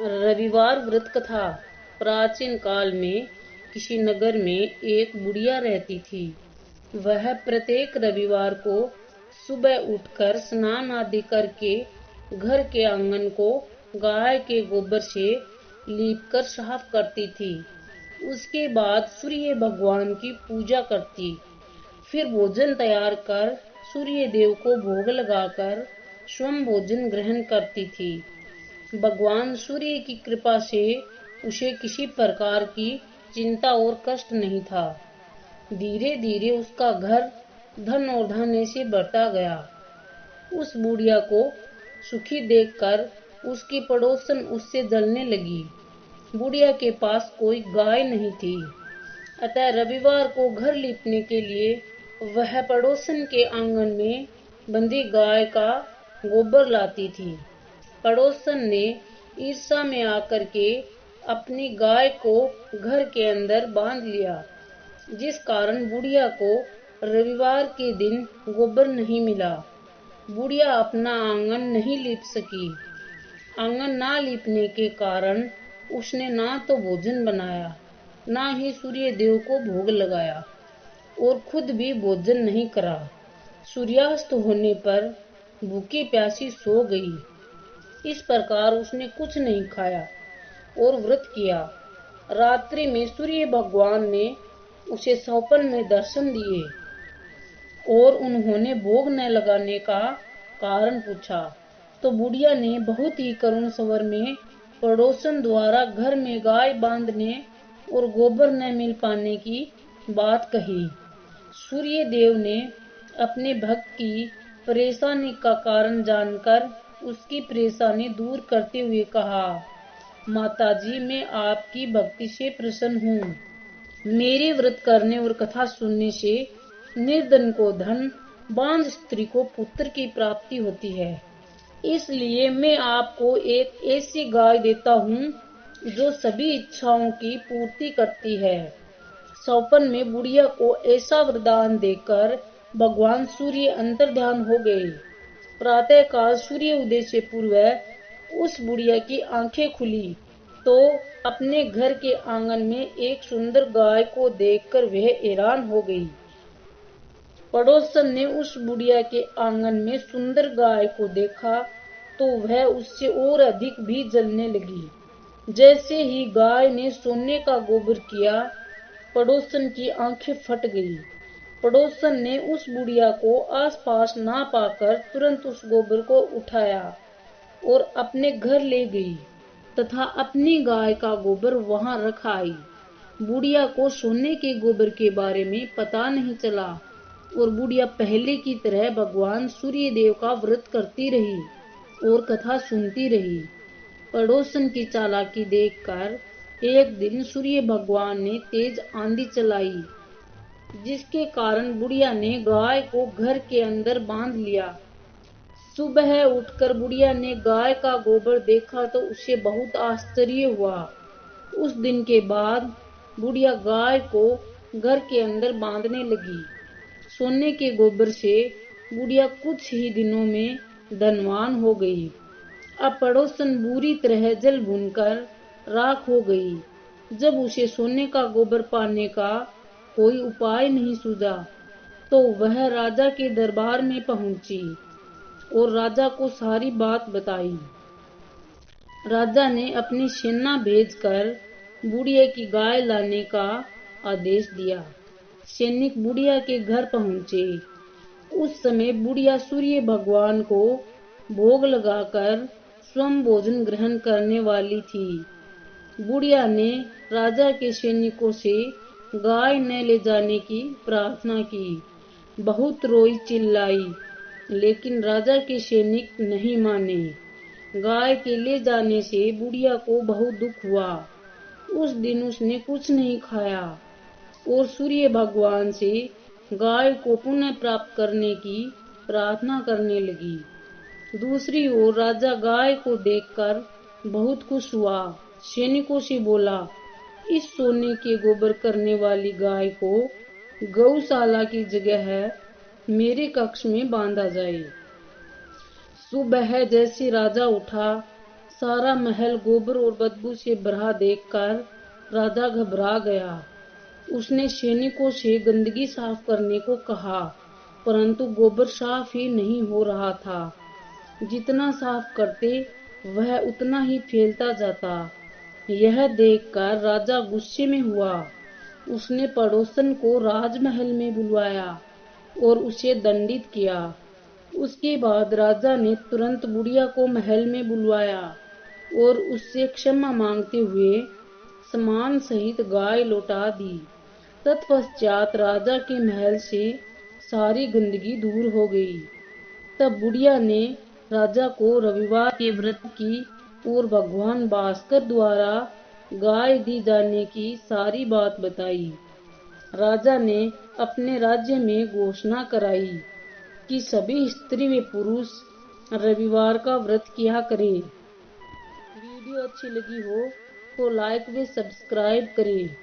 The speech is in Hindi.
रविवार व्रत कथा। प्राचीन काल में किसी नगर में एक बुढ़िया रहती थी। वह प्रत्येक रविवार को सुबह उठकर स्नान आदि करके घर के आंगन को गाय के गोबर से लीपकर साफ करती थी। उसके बाद सूर्य भगवान की पूजा करती, फिर भोजन तैयार कर सूर्य देव को भोग लगाकर स्वयं भोजन ग्रहण करती थी। भगवान सूर्य की कृपा से उसे किसी प्रकार की चिंता और कष्ट नहीं था। धीरे धीरे उसका घर धन और धान्य से भरता गया। उस बुढ़िया को सुखी देखकर उसकी पड़ोसन उससे जलने लगी। बुढ़िया के पास कोई गाय नहीं थी, अतः रविवार को घर लीपने के लिए वह पड़ोसन के आंगन में बंधी गाय का गोबर लाती थी। पड़ोसन ने ईर्ष्या में आकर के अपनी गाय को घर के अंदर बांध लिया, जिस कारण बुढ़िया को रविवार के दिन गोबर नहीं मिला। बुढ़िया अपना आंगन नहीं लीप सकी। आंगन ना लीपने के कारण उसने ना तो भोजन बनाया, ना ही सूर्य देव को भोग लगाया और खुद भी भोजन नहीं करा। सूर्यास्त होने पर भूखी प्यासी सो गई। इस प्रकार उसने कुछ नहीं खाया और व्रत किया। रात्रि में सूर्य भगवान ने उसे सपन में दर्शन दिए और उन्होंने भोग न लगाने का कारण पूछा, तो बुढ़िया ने बहुत ही करुण स्वर में पड़ोसन द्वारा घर में गाय बांधने और गोबर न मिल पाने की बात कही। सूर्य देव ने अपने भक्त की परेशानी का कारण जानकर उसकी परेशानी दूर करते हुए कहा, माताजी, मैं आपकी भक्ति से प्रसन्न हूँ। मेरे व्रत करने और कथा सुनने से निर्धन को धन, बांझ स्त्री को पुत्र की प्राप्ति होती है। इसलिए मैं आपको एक ऐसी गाय देता हूँ जो सभी इच्छाओं की पूर्ति करती है। सौपन में बुढ़िया को ऐसा वरदान देकर भगवान सूर्य अंतर्ध्यान हो गए। प्रातः काल सूर्य उदय से पूर्व उस बुढ़िया की आंखें खुली तो अपने घर के आंगन में एक सुंदर गाय को देखकर वह हैरान हो गई। पड़ोसन ने उस बुढ़िया के आंगन में सुंदर गाय को देखा तो वह उससे और अधिक भी जलने लगी। जैसे ही गाय ने सोने का गोबर किया, पड़ोसन की आंखें फट गई। पड़ोसन ने उस बुढ़िया को आसपास ना पाकर तुरंत उस गोबर को उठाया और अपने घर ले गई तथा अपनी गाय का गोबर वहां रख आई। बुढ़िया को सोने के गोबर के बारे में पता नहीं चला और बुढ़िया पहले की तरह भगवान सूर्य देव का व्रत करती रही और कथा सुनती रही। पड़ोसन की चालाकी देखकर एक दिन सूर्य भगवान ने तेज आंधी चलाई, जिसके कारण बुढ़िया ने गाय को घर के अंदर बांध लिया। सुबह उठकर बुढ़िया ने गाय का गोबर देखा तो उसे बहुत आश्चर्य हुआ। उस दिन के बाद बुढ़िया गाय को घर के अंदर बांधने लगी। सोने के गोबर से बुढ़िया कुछ ही दिनों में धनवान हो गई। अब पड़ोसन बुरी तरह जल भूनकर राख हो गई। जब उसे सोने का गोबर पाने का कोई उपाय नहीं सूझा तो वह राजा के दरबार में पहुंची और राजा को सारी बात बताई। राजा ने अपनी सेना भेजकर बुढ़िया की गाय लाने का आदेश दिया। सैनिक बुढ़िया के घर पहुंचे। उस समय बुढ़िया सूर्य भगवान को भोग लगाकर स्वयं भोजन ग्रहण करने वाली थी। बुढ़िया ने राजा के सैनिकों से गाय न ले जाने की प्रार्थना की। बहुत रोई चिल्लाई, लेकिन राजा के सैनिक नहीं माने। गाय के ले जाने से बुढ़िया को बहुत दुख हुआ। उस दिन उसने कुछ नहीं खाया और सूर्य भगवान से गाय को पुनः प्राप्त करने की प्रार्थना करने लगी। दूसरी ओर राजा गाय को देखकर बहुत खुश हुआ। सैनिकों से बोला, इस सोने के गोबर करने वाली गाय को गौशाला की जगह मेरे कक्ष में बांधा जाए। सुबह जैसे राजा उठा, सारा महल गोबर और बदबू से भरा देखकर राजा घबरा गया। उसने सैनिकों से गंदगी साफ करने को कहा, परंतु गोबर साफ ही नहीं हो रहा था। जितना साफ करते वह उतना ही फैलता जाता। यह देखकर राजा गुस्से में हुआ। उसने पड़ोसन को राजमहल में बुलवाया और उसे दंडित किया। उसके बाद राजा ने तुरंत बुढ़िया को महल में बुलवाया और उससे क्षमा मांगते हुए सामान सहित गाय लौटा दी। तत्पश्चात राजा के महल से सारी गंदगी दूर हो गई। तब बुढ़िया ने राजा को रविवार के व्रत की और भगवान भास्कर द्वारा गाय दी जाने की सारी बात बताई। राजा ने अपने राज्य में घोषणा कराई कि सभी स्त्री व पुरुष रविवार का व्रत किया करें। वीडियो अच्छी लगी हो तो लाइक व सब्सक्राइब करें।